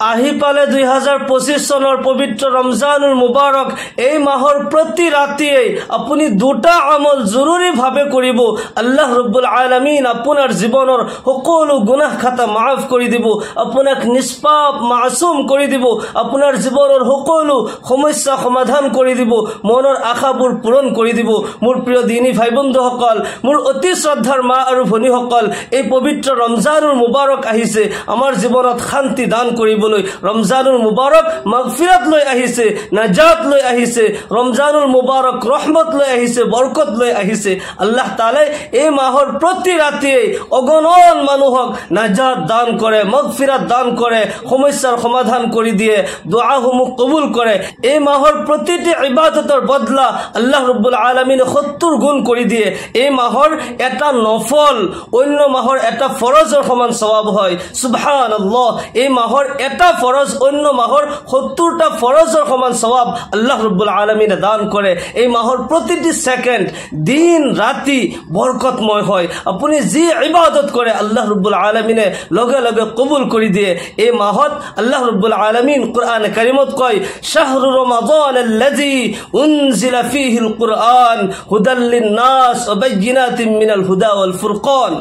আহি পালে 2025 চনৰ পবিত্ৰ ৰমজানুল মুবাৰক। এই মাহৰ প্ৰতি ৰাতিয়ে আপুনি দুটা আমল জৰুৰীভাৱে কৰিব। আল্লাহ ৰব্বুল আলামিন আপোনাৰ জীৱনৰ সকলো গুনাহ খাতা মাফ কৰি দিব, আপোনাক নিষ্পাপ মাসুম কৰি দিব, আপোনাৰ জীৱনৰ সকলো সমস্যা সমাধান কৰি দিব, মনৰ আশাবোৰ পূৰণ কৰি দিব। মোৰ প্ৰিয় দিনী ভাই বন্ধুসকল, মোৰ অতি শ্ৰদ্ধাৰ মা আৰু ভনীসকল, এই পবিত্ৰ ৰমজানুল মুবাৰক আহিছে আমাৰ জীৱনত শান্তি দান কৰিব। ৰমজানুল মুবাৰক মাগফিৰাত লৈ আহিছে, নাজাত লৈ আহিছে। ৰমজানুল মুবাৰক ৰহমত লৈ আহিছে, বৰকত লৈ আহিছে। আল্লাহ তাআলাই এই মাহৰ প্ৰতি ৰাতিয়ে অগণন মানুহক নাজাত দান কৰে, মাগফিৰাত দান কৰে, সমস্যাৰ সমাধান কৰি দিয়ে, দুআসমূহ কবুল কৰে। এই মাহৰ প্ৰতিটি ইবাদতৰ বদলা আল্লাহ ৰব্বুল আলামিনে 70 গুণ কৰি দিয়ে। এই মাহৰ এটা নফল অন্য মাহৰ এটা ফৰজৰ সমান সওয়াব হয়। সুবহানাল্লাহ, এই মাহৰ এটা ফরজ অন্য মাহর 70টা ফরজের সমান সওয়াব আল্লাহ রব্বুল আলামিনে দান করে। এই মাহর প্রতিটি সেকেন্ড দিন রাতি বরকতময় হয়। আপনি যে ইবাদত করে আল্লাহ রব্বুল আলামিনে লগে লগে কবুল করে দিয়ে। এই মাহত আল্লাহ রব্বুল আলামিন কুরআন কারীমত কয়, শাহরু রমাদান আল্লাযী উনজিলা ফীহিল কুরআন হুদাল লিন-নাস ওয়া বাইয়িনাতিন মিনাল হুদা ওয়াল ফুরকান।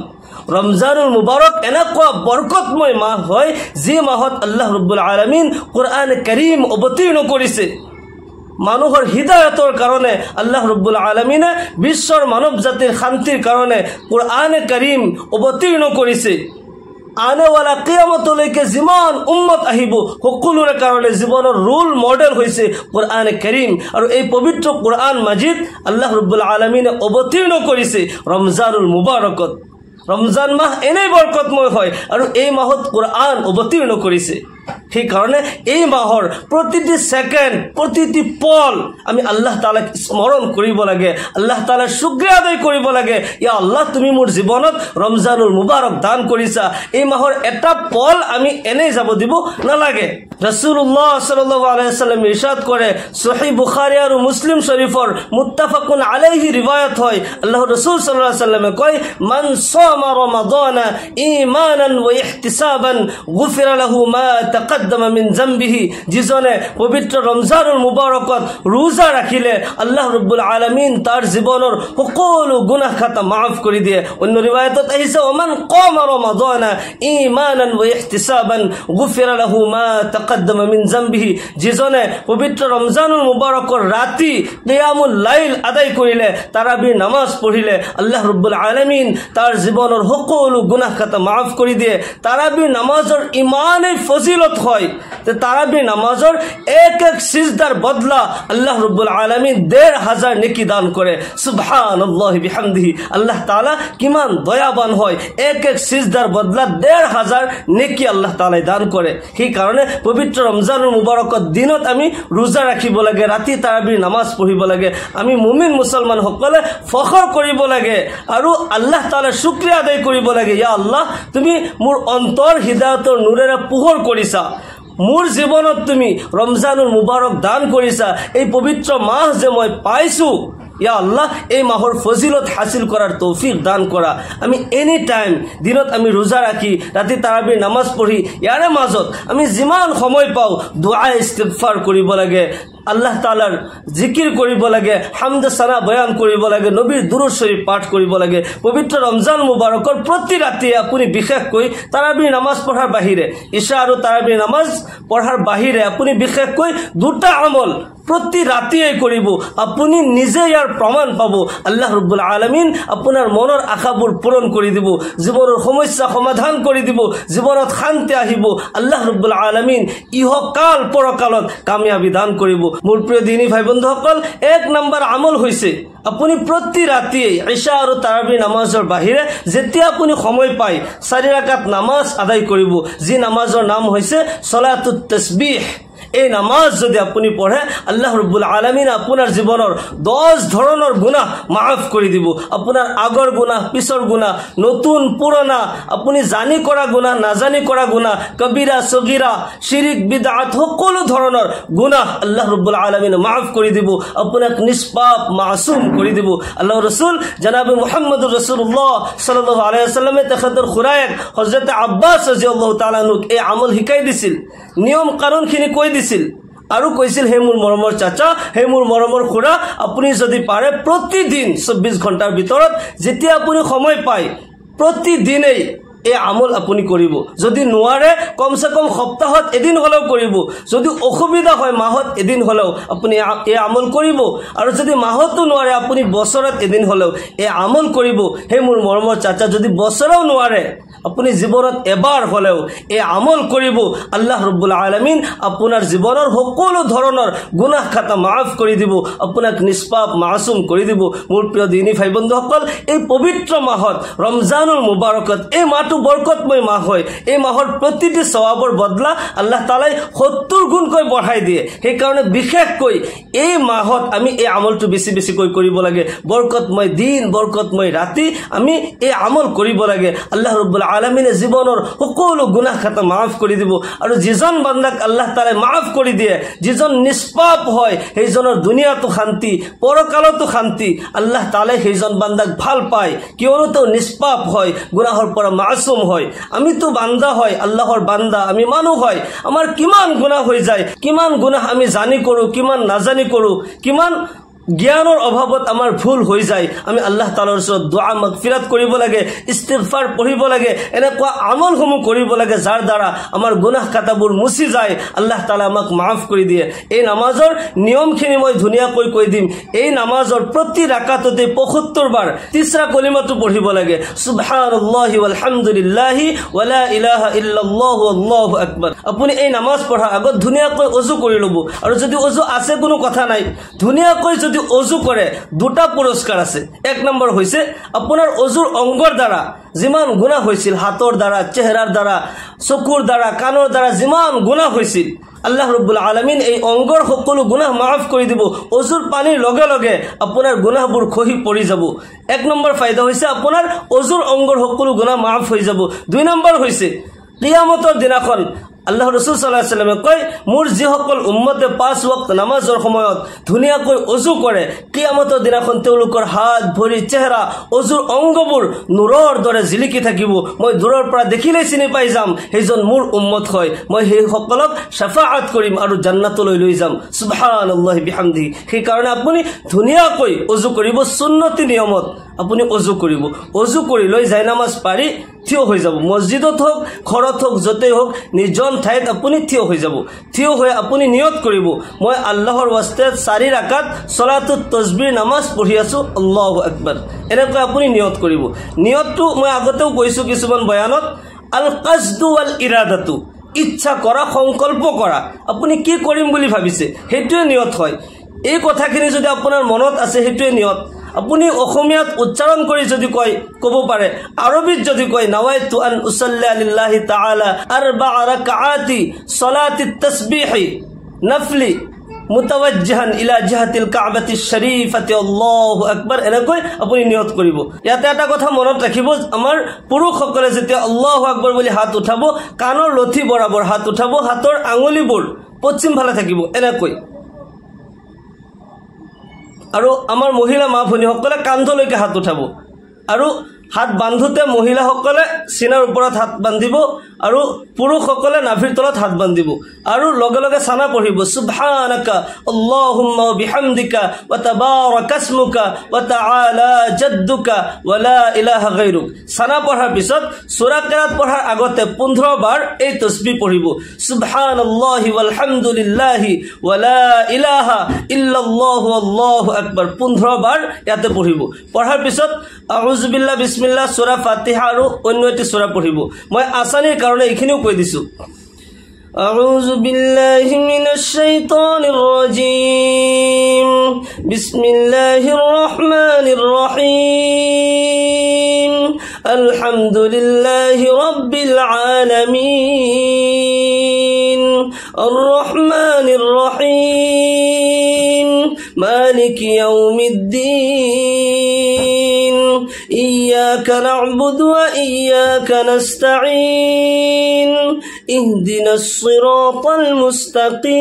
রমজানুল মুবারক এনেকুৱা বৰকতময় মাহ হয় যে মাহত আল্লাহ ৰব্বুল আলামিন কুৰআন কাৰীম অবতীৰ্ণ কৰেছে। মানুহৰ হিদায়তৰ কাৰণে আল্লাহ ৰব্বুল আলামিনে বিশ্বৰ মানৱ জাতিৰ শান্তিৰ কাৰণে কুৰআন কাৰীম অবতীৰ্ণ কৰিছে। আনেৱালা কিয়ামতলৈকে যিমান উম্মত আহিব সকলোৰে কাৰণে জীৱনৰ ৰোল মডেল হৈছে কুৰআন কাৰীম। আৰু এই পবিত্ৰ কুৰআন মাজিদ আল্লাহ ৰব্বুল আলামিনে অবতীৰ্ণ কৰিছে ৰমজানুল মুবাৰকত। ৰমজান মাহ এনেই বৰকতময় হয় আৰু এই মাহত কুৰআন অবতীৰ্ণ কৰিছে। সেই কাৰণে এই মাহৰ প্ৰতিটি সেকেন্ড প্ৰতিটি পল আমি আল্লাহ তাআলাক স্মৰণ কৰিব লাগে, আল্লাহ তাআলাৰ শুকৰিয়া আদায় কৰিব লাগে। ইয়া আল্লাহ, তুমি মোৰ জীৱনত ৰমজানুল মুবাৰক দান কৰিছা। এই মাহৰ এটা পল আমি এনেই যাব দিব নালাগে। ৰাসূলুল্লাহ সাল্লাল্লাহু আলাইহি ওয়াসাল্লাম ইৰশাদ কৰে, সহিহ বুখাৰী আৰু মুসলিম শৰীফৰ মুত্তাফাকুন আলাইহি রিওয়ায়াত হয়, আল্লাহ রাসূল সাল্লাল্লাহু আলাইহি ওয়াসাল্লামে কয়, মান সামা রমাদানা ঈমানান ওয়া ইহতিসাবান গুফিরা লাহু মা তাকদ্দামা মিন যামবিহি। যিজনে পবিত্ৰ ৰমজানুল মুবাৰকত ৰোজা ৰাখিলে আল্লাহ ৰব্বুল আলামিন তাৰ জীৱনৰ সকলো গুনাহ খাতা মাফ কৰি দিয়ে। অন্য ৰিৱায়াতত আহিছে, ওমান কামা ৰমাদানা ঈমানান ওয়া ইহতিসাবান গুফিৰা লাহু মা তাকদ্দামা মিন যামবিহি। যিজনে পবিত্ৰ ৰমজানুল মুবাৰকৰ ৰাতি কিয়ামুল লাইল আদায় কৰিলে, তাৰাবিৰ নামাজ পঢ়িলে, আল্লাহ ৰব্বুল আলামিন তাৰ জীৱনৰ সকলো গুনাহ খাতা মাফ কৰি দিয়ে। তাৰাবিৰ নামাজৰ ইমানেই ফজিলত হয় যে তারাবি নামাজের এক এক সিজদার বদলা আল্লাহ রব্বুল আলামিন ১৫০০ নেকি দান করে। সুবহানাল্লাহি বিহামদিহি। আল্লাহ তাআলা কিমান দয়াবান হয়, এক এক সিজদার বদলা ১৫০০ নেকি আল্লাহ তাআলা দান করে। সেই কারণে পবিত্র রমজানুল মুবারকত দিনত আমি রোজা রাখিব লাগে, রাতি তারাবির নামাজ পঢ়িব লাগে। আমি মুমিন মুসলমান সকলে ফখৰ কৰিব লাগে আৰু আল্লাহ তাআলাৰ শুকৰিয়া আদায় কৰিব লাগে। ইয়া আল্লাহ, তুমি মোৰ অন্তৰ হিদায়তৰ নূৰেৰে পোহৰ কৰিছা, মোৰ জীৱনত তুমি ৰমজানুল মুবাৰক দান কৰিছা। এই পবিত্ৰ মাহ যে মই পাইছো, ইয়া আল্লাহ, এই মাহৰ ফজিলত হাসিল করার তৌফিক দান করা। আমি এনি টাইম দিনত আমি রোজা রাখি, রাতি তারাবির নামাজ পঢ়ি, ইয়াৰে মাজত আমি যিমান সময় পাওঁ দুআ ইস্তিগফাৰ কৰিব লাগে, আল্লাহ তাআলাৰ জিকিৰ কৰিব লাগে, হামদ সানা বয়ান কৰিব লাগে, নবীৰ দুৰূদ শৰীফ পাঠ কৰিব লাগে। পবিত্ৰ ৰমজান মুবাৰকৰ প্ৰতি ৰাতি আপুনি বিশেষকৈ তাৰাবিৰ নামাজ পঢ়াৰ বাহিৰে, ইশা আৰু তাৰাবিৰ নামাজ পঢ়াৰ বাহিৰে আপুনি বিশেষকৈ দুটা আমল প্ৰতি ৰাতিয়ে কৰিব। আপুনি নিজে ইয়াৰ প্ৰমাণ পাব। আল্লাহ ৰব্বুল আলামিন আপোনাৰ মনৰ আশাবোৰ পূৰণ কৰি দিব, জীৱনৰ সমস্যা সমাধান কৰি দিব, জীৱনত শান্তি আহিব। আল্লাহ ৰব্বুল আলামিন ইহকাল পৰকালত কামিয়াবি দান কৰিব। মোৰ প্ৰিয় দিনী ভাই বন্ধুসকল, ১ নম্বৰ আমল হৈছে আপুনি প্ৰতি ৰাতিয়ে ইশা আৰু তাৰাবিৰ নামাজৰ বাহিৰে যেতিয়া আপুনি সময় পায় ৪ ৰাকাত নামাজ আদায় কৰিব, যি নামাজৰ নাম হৈছে সলাতুত তাসবিহ। এই নামাজ যদি আপুনি পঢ়ে আল্লাহ ৰাব্বুল আলামিন আপোনাৰ জীৱনৰ 10 ধৰণৰ গুনাহ মাফ কৰি দিব। আপোনাৰ আগৰ গুনাহ, পিছৰ গুনাহ, নতুন পুৰণা, আপুনি জানি কৰা গুনাহ, নাজানি কৰা গুনাহ, কবিৰা সগীৰা, শিৰিক, বিদআত, সকলো ধৰণৰ গুনাহ আল্লাহ ৰাব্বুল আলামিন মাফ কৰি দিব, আপোনাক নিষ্পাপ মাসুম কৰি দিব। আল্লাহৰ ৰাসূল জনাব মুহাম্মদুৰ ৰাসূলুল্লাহ সাল্লাল্লাহু আলাইহি ওয়াসাল্লামে তেখেতৰ খুৰায়েক হযরত আব্বাস রাদিয়াল্লাহু তাআলা আনহুক এই আমল শিকাই দিছিল, নিয়ম কানুনখিনি কৈ দিছিল আৰু কৈছিল, হে মোৰ মৰমৰ চাচা, হে মোৰ মৰমৰ খুৰা, আপুনি যদি পাৰে প্ৰতিদিন 24 ঘণ্টাৰ ভিতৰত যেতিয়া আপুনি সময় পায় প্ৰতিদিনেই এই আমল আপুনি কৰিব। যদি নোৱাৰে কমসে কম সপ্তাহত এদিন হলেও কৰিব, যদি অসুবিধা হয় মাহত এদিন হলেও আপুনি এই আমল কৰিব, আৰু যদি মাহতো নোৱাৰে আপুনি বছৰত এদিন হলেও এই আমল কৰিব। হে মোৰ মৰমৰ চাচা, যদি বছৰেও নোৱাৰে আপুনি জীৱনত এবাৰ হলেও এই আমল কৰিব, আল্লাহ ৰাব্বুল আলামিন আপোনাৰ জীৱনৰ সকলো ধৰণৰ গুনাহ খাতা মাফ কৰি দিব, আপোনাক নিষ্পাপ মাসুম কৰি দিব। মোৰ প্ৰিয় দিনী ভাই বন্ধুসকল, এই পবিত্ৰ মাহত ৰমজানুল মুবাৰকত, এই মাহটো বৰকতময় মাহ হয়, এই মাহৰ প্ৰতিটি সওয়াবৰ বদলা আল্লাহ তাআলাই 70 গুণকৈ বঢ়াই দিয়ে। সেইকাৰণে বিশেষকৈ এই মাহত আমি এই আমলটো বেছি বেছিকৈ কৰিব লাগে। বৰকতময় দিন, বৰকতময় ৰাতি আমি এই আমল কৰিব লাগে। আল্লাহ ৰাব্বুল আলামিনে জীৱনৰ সকলো গুনাহ খাতা মাফ কৰি দিব, আৰু যিজন বান্দাক আল্লাহ তাআলাই মাফ কৰি দিয়ে, যিজন নিষ্পাপ হয়, সেইজনৰ দুনিয়াতো শান্তি, পৰকালতো শান্তি। আল্লাহ তাআলাই সেইজন বান্দাক ভাল পায়, কিয়নো তেওঁ নিষ্পাপ হয়, গুনাহৰ পৰা মাসুম হয়। আমিতো বান্দা হয়, আল্লাহৰ বান্দা, আমি মানুহ হয়, আমাৰ কিমান গুনাহ হৈ যায়, কিমান গুনাহ আমি জানি কৰো, কিমান নাজানি কৰো, কিমান জ্ঞানৰ অভাৱত আমাৰ ভুল হৈ যায়। আমি আল্লাহ তাআলাৰ ওচৰত দুআ মাগফিৰাত কৰিব লাগে, ইস্তিগফাৰ পঢ়িব লাগে, এনেকুৱা আমলসমূহ কৰিব লাগে যাৰ দ্বাৰা আমাৰ গুনাহ খাতাবোৰ মুছি যায়, আল্লাহ তাআলা আমাক মাফ কৰি দিয়ে। এই নামাজৰ নিয়মখিনি মই ধুনীয়াকৈ কৈ দিম। এই নামাজৰ প্ৰতি ৰাকাততে 75 বাৰ তিসৰা কলিমাটো পঢ়িব লাগে, সুবহানাল্লাহি ওয়ালহামদুলিল্লাহি ওয়ালা ইলাহা ইল্লাল্লাহু আল্লাহু আকবাৰ। আপুনি এই নামাজ পঢ়াৰ আগত ধুনীয়াকৈ ওযু কৰি ল'ব, আৰু যদি ওযু আছে কোনো কথা নাই, ধুনীয়াকৈ যদি ওযু কৰে দুটা পুৰস্কাৰ আছে। এক নম্বৰ হৈছে আপোনাৰ ওযুৰ অংগৰ দ্বাৰা যিমান গুনাহ হৈছিল, হাতৰ দ্বাৰা, চেহাৰাৰ দ্বাৰা, চকুৰ দ্বাৰা, কাণৰ দ্বাৰা যিমান গুনাহ হৈছিল, আল্লাহ ৰাব্বুল আলামিন এই অংগৰ সকলো গুনাহ মাফ কৰি দিব। ওযুৰ পানীৰ লগে লগে আপোনাৰ গুনাহবোৰ খহি পৰি যাব। এক নম্বৰ ফায়দা হৈছে আপোনাৰ ওযুৰ অংগৰ সকলো গুনাহ মাফ হৈ যাব। 2 নম্বৰ হৈছে কিয়ামতৰ দিনাখন আল্লাহ ৰাসূল সাল্লাল্লাহু আলাইহি ওয়াসাল্লামে কয়, মোৰ যিসকল উম্মতে 5 ওয়াক্ত নামাজৰ সময়ত ধুনীয়াকৈ ওযু কৰে, কিয়ামতৰ দিনাখন তেওঁলোকৰ হাত, ভৰি, চেহাৰা, ওযুৰ অংগবোৰ নূৰৰ দৰে জিলিকি থাকিব। মই দূৰৰ পৰা দেখিলে চিনি পাই যাম সেইজন মোৰ উম্মত হয়, মই সেই সকলক শাফাআত কৰিম আৰু জান্নাতলৈ লৈ যাম। সুবহানাল্লাহি বিহামদিহি। সেই কাৰণে আপুনি ধুনীয়াকৈ ওযু কৰিব, সুন্নতি নিয়মত আপুনি ওযু কৰিব। ওযু কৰি লৈ যায় নামাজ পাৰি থিয় হৈ যাব, মসজিদত হোক, ঘৰত হোক, য'তেই হোক, নিজন ঠাইত আপুনি থিয় হৈ যাব। থিয় হৈ আপুনি নিয়ত কৰিব, মই আল্লাহৰ ওয়াস্তে 4 ৰাকাত সলাতুত তাসবিহ নামাজ পঢ়ি আছো, আল্লাহু আকবাৰ। এনেকৈ আপুনি নিয়ত কৰিব। নিয়তটো মই আগতেও কৈছো কিছুমান বয়ানত, আল কাসদু ওয়াল ইৰাদাতু, ইচ্ছা কৰা, সংকল্প কৰা, আপুনি কি কৰিম বুলি ভাবিছে সেইটোৱে নিয়ত হয়। এই কথাখিনি যদি আপোনাৰ মনত আছে সেইটোৱে নিয়ত। আপুনি অসমীয়াত উচ্চাৰণ কৰি যদি কয় ক'ব পাৰে, আৰবিত যদি কয় নাৱাইতু আন উছল্লি লিল্লাহি তাআলা 4 রাকাআতি সলাতিত তাসবিহি নফলি মুতাওয়াজ্জিহান ইলা জিহাতিল কাবাতিশ শরীফাতি আল্লাহু আকবার, এনেকৈ আপুনি নিয়ত কৰিব। ইয়াতে এটা কথা মনত ৰাখিব, আমাৰ পুৰুষসকলে যেতিয়া আল্লাহু আকবাৰ বুলি হাত উঠাব, কাণৰ লঠি বৰাবৰ হাত উঠাব, হাতৰ আঙুলিবোৰ পশ্চিম ফালে থাকিব এনেকৈ, আৰু আমাৰ মহিলা মা ভনীসকলে কান্ধলৈকে হাত উঠাব, আৰু হাত বান্ধোতে মহিলাসকলে সিনাৰ ওপৰত হাত বান্ধিব আৰু পুৰুষসকলে নাভিৰ তলত হাত বান্ধিব, আৰু লগে লগে সানা পঢ়িব, সুবহানাকা আল্লাহুম্মা বিহামদিকা ওয়া তাবাৰাকা ইসমুকা ওয়া তাআলা জাদ্দুকা ওয়া লা ইলাহা গায়ৰুক। সানা পঢ়াৰ পিছত সূৰা কিৰাত পঢ়াৰ আগতে 15 বাৰ এই তাসবিহ পঢ়িব, সুবহানাল্লাহি ওয়াল হামদুলিল্লাহি ওয়া লা ইলাহা ইল্লাল্লাহু আল্লাহু আকবার 15 বাৰ ইয়াতে পঢ়িব। পঢ়াৰ পিছত আউযু বিল্লাহি বিসমিল্লাহ সূৰা ফাতিহা আৰু অন্য এটি সূৰা পঢ়িব। মই আসানিৰ কাৰণে এইখিনিও কৈ দিছো। আউযু বিল্লাহি মিনাশ শাইতানিৰ ৰাজীম, বিসমিল্লাহিৰ রহমানির রহিম, আলহামদুলিল্লাহি রাব্বিল আলামিন, الرحمن الرحيم مالك يوم الدين إياك نعبد وإياك نستعين اهدنا الصراط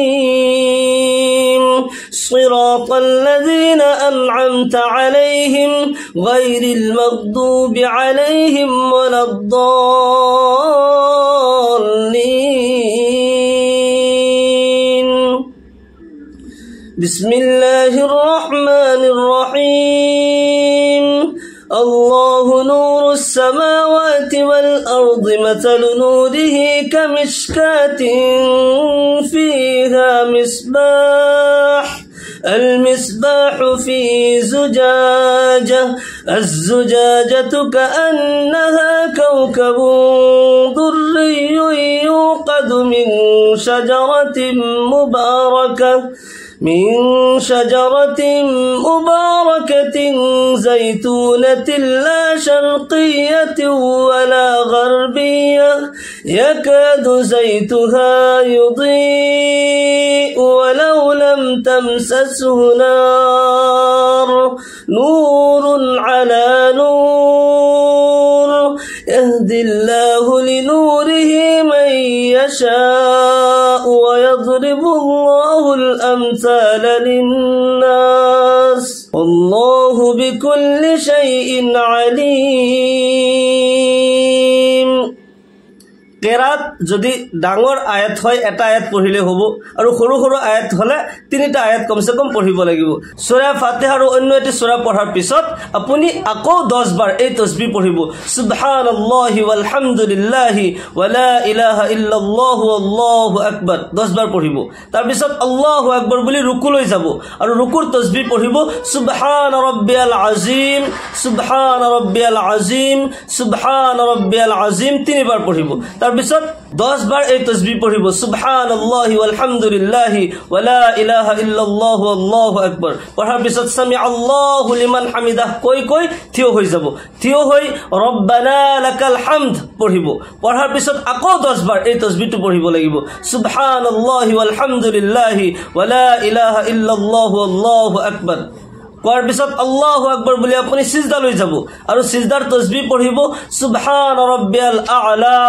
المستقيم صراط الذين أنعمت عليهم غير المغضوب عليهم ولا الضالين بسم الله الرحمن الرحيم الله نور السماوات والأرض مثل نوره كمشكاة فيها مصباح المصباح في زجاجة الزجاجة كأنها كوكب دري يوقد من شجرة مباركة زيتونة لا شرقية ولا غربية يكاد زيتها يضيء ولو لم تمسسه نار نور على نور يهدي الله لنوره من يشاء ويضرب الله الأمثال للناس والله بكل شيء عليم কেরাত যদি ডাঙৰ আয়াত হয় এটা আয়াত পঢ়িলে হ'ব আৰু সৰু সৰু আয়াত হলে তিনিটা আয়াত কমসে কম পঢ়িব লাগিব সূৰা ফাতিহা আৰু অন্য এটি সূৰা পঢ়াৰ পিছত আপুনি আকৌ 10 বাৰ এই তাসবিহ পঢ়িব সুবহানাল্লাহি ওয়ালহামদুলিল্লাহি ওয়ালা ইলাহা ইল্লাল্লাহু আল্লাহু আকবাৰ 10 বাৰ পঢ়িব তাৰ পিছত আল্লাহু আকবাৰ বুলি ৰুকুলৈ যাব আৰু ৰুকুৰ তাসবিহ পঢ়িব সুবহান ৰাব্বিয়াল আযীম সুবহান ৰাব্বিয়াল আযীম সুবহান ৰাব্বিয়াল আযীম তিনিবাৰ পঢ়িব তাৰ পিছত 10 বাৰ এই তাসবিহ পঢ়িব সুবহানাল্লাহি ওয়ালহামদুলিল্লাহি ওয়ালা ইলাহা ইল্লাল্লাহু আল্লাহু আকবাৰ পঢ়াৰ পিছত সামি আল্লাহু লিমান হামিদাহ কৈ থিয় হৈ যাব থিয় হৈ ৰব্বানা লাকাল হামদ পঢ়িব পঢ়াৰ পিছত আকৌ 10 বাৰ এই তাসবিহটো পঢ়িব লাগিব সুবহানাল্লাহি ওয়ালহামদুলিল্লাহি ওয়ালা ইলাহা ইল্লাল্লাহু আল্লাহু আকবার কোৱাৰ পিছত আল্লাহু আকবাৰ বুলি আপুনি সিজদা লৈ যাব আৰু সিজদাৰ তাসবিহ পঢ়িব সুবহান ৰাব্বিয়াল আ'লা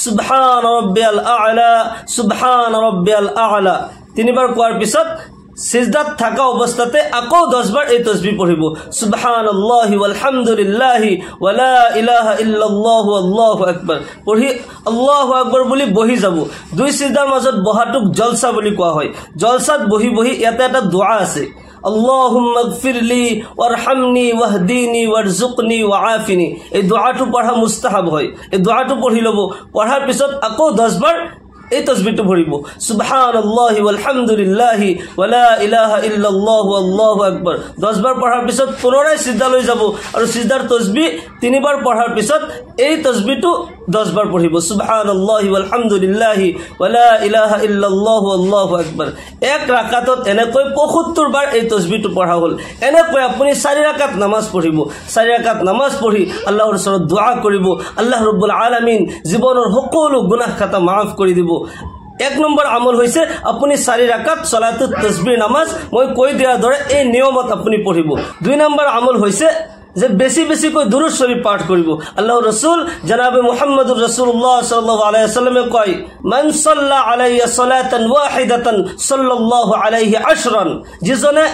সুবহান ৰাব্বিয়াল আ'লা সুবহান ৰাব্বিয়াল আ'লা তিনিবাৰ কোৱাৰ পিছত সিজদাত থাকা অৱস্থাতে আকৌ 10 বাৰ এই তাসবিহ পঢ়িব সুবহানাল্লাহি ওয়ালহামদুলিল্লাহি ওয়ালা ইলাহা ইল্লাল্লাহু আল্লাহু আকবাৰ পঢ়ি আল্লাহু আকবাৰ বুলি বহি যাব দুই সিজদাৰ মাজত বহাটোক জলসা বুলি কোৱা হয় জলসাত বহি ইয়াতে এটা দোয়া আছে আল্লাহুম্মা গফিরলি ওয়ারহামনি ওয়াহদিনি ওয়ারযুকনি ওয়াআফিনি এই দোয়াটো পঢ়া মুস্তাহাব হয় এই দোয়াটো পঢ়ি লব পঢ়াৰ পিছত আকৌ 10 বাৰ এই তাসবিহটো পঢ়িব সুবহানাল্লাহি ওয়ালহামদুলিল্লাহি ওয়ালা ইলাহা ইল্লাল্লাহু আল্লাহু আকবাৰ 10 বাৰ পঢ়াৰ পিছত পুনৰাই সিজদা লৈ যাব আৰু সিজদাৰ তাসবিহ তিনিবাৰ পঢ়াৰ পিছত এই তাসবিহটো 10 বাৰ পঢ়িব সুবহানাল্লাহি ওয়ালহামদুলিল্লাহি ওয়ালা ইলাহা ইল্লাল্লাহু আল্লাহু আকবাৰ এক ৰাকাতত এনেকৈ 75 বাৰ এই তাসবিহটো পঢ়া হল এনেকৈ আপুনি 4 ৰাকাত নামাজ পঢ়িব 4 ৰাকাত নামাজ পঢ়ি আল্লাহৰ ওচৰত দুআ কৰিব আল্লাহ ৰাব্বুল আলামিন জীৱনৰ সকলো গুনাহ খাতা মাফ কৰি দিব এক নম্বৰ আমল হৈছে আপুনি 4 ৰাকাত সালাতুত তাসবিহ নামাজ মই কৈ দিয়া দৰে এই নিয়মত আপুনি পঢ়িব দুই নম্বৰ আমল হৈছে যে বেছি বেছিকৈ দুরূদ শরীফ পাঠ করিব আল্লাহর রাসূল জনাবে মুহাম্মদুর রাসূলুল্লাহ সাল্লাল্লাহু আলাইহি ওয়াসাল্লামে কয় মান সাল্লা আলাইয়া সালাতান ওয়াহিদাতান সাল্লাল্লাহু আলাইহি আশরান যিজনে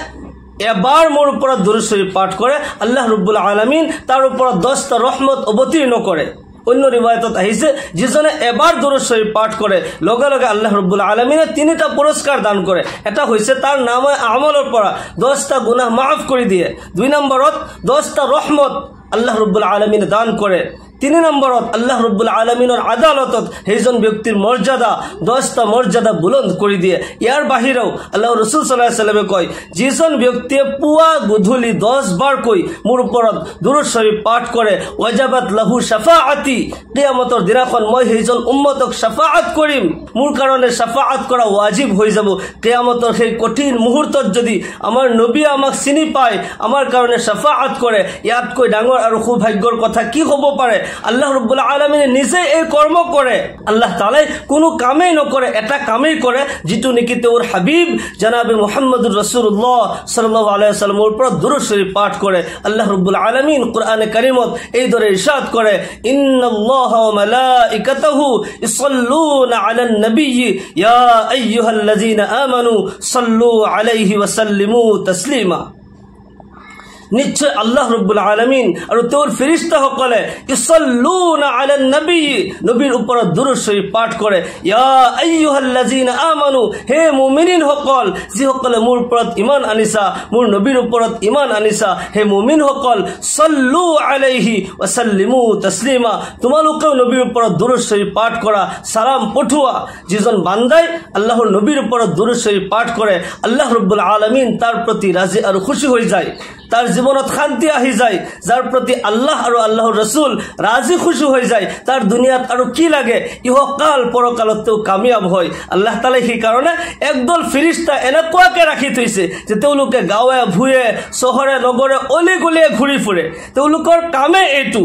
এবার মোর উপর দুরূদ শরীফ পাঠ করে আল্লাহ রাব্বুল আলামিন তার উপর 10টা রহমত অবতীর্ণ করে অন্য রিওয়ায়াতত আহিছে যিজনে এবার দুরূদ শরীফ পাঠ করে লগে লগে আল্লাহ রাব্বুল আলামিন তিনিটা পুরস্কার দান করে এটা হইছে তার নামে আমলের পর 10টা গুনাহ maaf করে দিয়ে দুই নম্বরত 10টা রহমত আল্লাহ রাব্বুল আলামিন দান করে তিন নম্বরত আল্লাহ রাব্বুল আলামিনের আদালতত সেইজন ব্যক্তির মর্যাদা 10টা মর্যাদা বুলন্দ করে দিয়ে ইয়ার বাহিরেও আল্লাহ রাসূল সাল্লাল্লাহু আলাইহি ওয়াসাল্লামে কয় যিজন ব্যক্তিয়ে পুয়া গধূলি 10 বার কই মোর উপরত দুরূদ শরীফ পাঠ করে ওয়াজাবাত লাহু শাফাআতি কিয়ামতের দিনাখন মই সেইজন উম্মতক শাফাআত করিম মোর কারণে শাফাআত করা ওয়াজিব হয়ে যাব কিয়ামতের সেই কঠিন মুহূর্তত যদি আমার নবী আমাক চিনি পায় আমার কারণে শাফাআত করে ইয়াত কই ডাঙর আর সৌভাগ্যৰ কথা কি হব পাৰে আল্লাহ ৰাব্বুল আলামিন নিজে এই কৰ্ম কৰে আল্লাহ তাআলা কোনো কামেই নকৰে এটা কামেই কৰে যেটো নেকি তেওঁৰ হাবিব জনাবে মুহাম্মদুৰ ৰাসূলুল্লাহ সাল্লাল্লাহু আলাইহি ওয়াসাল্লামৰ ওপৰত দুৰূদ শৰীফ পাঠ কৰে আল্লাহ ৰাব্বুল আলামিন কোৰআনে কাৰীমত এই দৰে ইৰশাদ কৰে ইন্নাল্লাহা ওয়া মালাইকাতাহু ইসাল্লুনা আলান নবিয়্যি ইয়া আইয়ুহাল্লাযীনা আমানু সাল্লু আলাইহি ওয়া সাল্লিমু তাসলিমা নিশ্চয় আল্লাহ রাব্বুল আলামিন আর তোর ফেরেশতা সকলে ইসাল্লুনা আলান নবী নবীর উপর দুরূদ শরীফ পাঠ করে ইয়া আইয়ুহাল্লাযীনা আমানু হে মুমিনিন সকল যি সকলে মোৰ ওপৰত ঈমান আনিছা মোৰ নবীৰ ওপৰত ঈমান আনিছা হে মুমিন সকল সাল্লু আলাইহি ওয়া সাল্লিমু তাসলিমা তোমালোকেও নবীৰ ওপৰত দুৰূদ শৰীফ পাঠ কৰা সালাম পঠোৱা যিজন বান্দাই আল্লাহৰ নবীৰ ওপৰত দুৰূদ শৰীফ পাঠ কৰে আল্লাহ ৰাব্বুল আলামিন তাৰ প্ৰতি ৰাজি আৰু খুশি হৈ যায় তার জীবনত শান্তি আহি যায় যার প্রতি আল্লাহ আর আল্লাহর রাসূল রাজি খুশি হয়ে যায় তার দুনিয়াত আর কি লাগে ইহকাল পরকালতেও কামিয়াব হয় আল্লাহ তাআলা সেই কারণে একদল ফেরেশতা এনেকুৱাকে ৰাখি থৈছে যে তেওঁলোকে গাঁৱে ভুঁয়ে চহৰে নগৰে অলি গলিয়ে ঘূৰি ফুৰে তেওঁলোকৰ কামে এইটো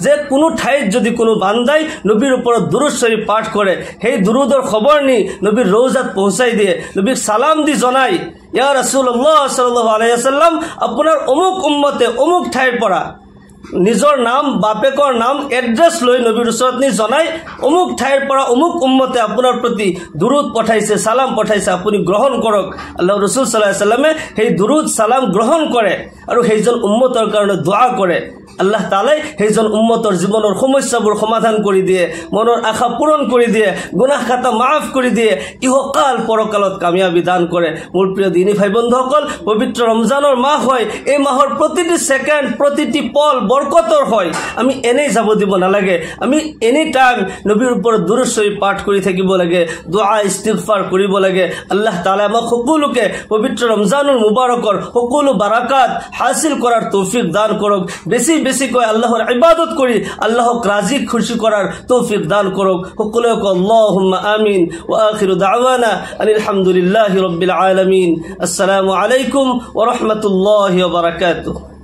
যে কোনো ঠাইত যদি কোনো বান্দাই নবীৰ উপৰ দুৰূদ শৰীফ পাঠ কৰে সেই দুৰূদৰ খবর নি নবীর রওজাত পৌঁছাই দিয়ে নবীর সালাম দি জনাই ইয়া রাসূলুল্লাহ সাল্লাল্লাহু আলাইহি ওয়াসাল্লাম আপনার অমুক উম্মতে অমুক ঠাইৰ পৰা নিজৰ নাম বাপেকৰ নাম এড্ৰেছ লৈ নবীৰ ওচৰত নি জনাই অমুক ঠাইৰ পৰা অমুক উম্মতে আপোনাৰ প্ৰতি দুৰূদ পঠাইছে সালাম পঠাইছে আপুনি গ্ৰহণ কৰক আল্লাহ ৰাসূল সাল্লাল্লাহু আলাইহি ওয়াসাল্লামে সেই দুৰূদ সালাম গ্ৰহণ কৰে আৰু সেইজন উম্মতৰ কাৰণে দোয়া কৰে আল্লাহ তাআলা সেইজন উম্মতৰ জীৱনৰ সমস্যাবোৰ সমাধান কৰি দিয়ে মনৰ আশা পূৰণ কৰি দিয়ে গুনাহ খাতা মাফ কৰি দিয়ে ইহকাল পৰকালত কামিয়াবি দান কৰে মোৰ প্ৰিয় দিনী ভাই বন্ধুসকল পবিত্ৰ ৰমজানৰ মাহ হয় এই মাহৰ প্ৰতিটি সেকেন্ড প্ৰতিটি পল বৰকতৰ হয় আমি এনেই যাব দিব নালাগে আমি এনি টাইম নবীৰ ওপৰত দুৰূদ শৰীফ পাঠ কৰি থাকিব লাগে দোয়া ইস্তিগফাৰ কৰিব লাগে আল্লাহ তাআলা আমাক সকলোকে পবিত্ৰ ৰমজানৰ মুবাৰকৰ সকলো বাৰাকাত হাসিল কৰাৰ তৌফিক দান কৰক বেছি বেছি কৈ আল্লাহৰ ইবাদত কৰি আল্লাহক ৰাজি খুশি কৰাৰ তৌফিক দান কৰক সকলোকে আল্লাহুম্মা আমিন ওয়া আখিৰু দাওয়ানা আনিল হামদুলিল্লাহি ৰাব্বিল আলামিন আসসালামু আলাইকুম ওয়া ৰাহমাতুল্লাহি ওয়া বাৰাকাতুহু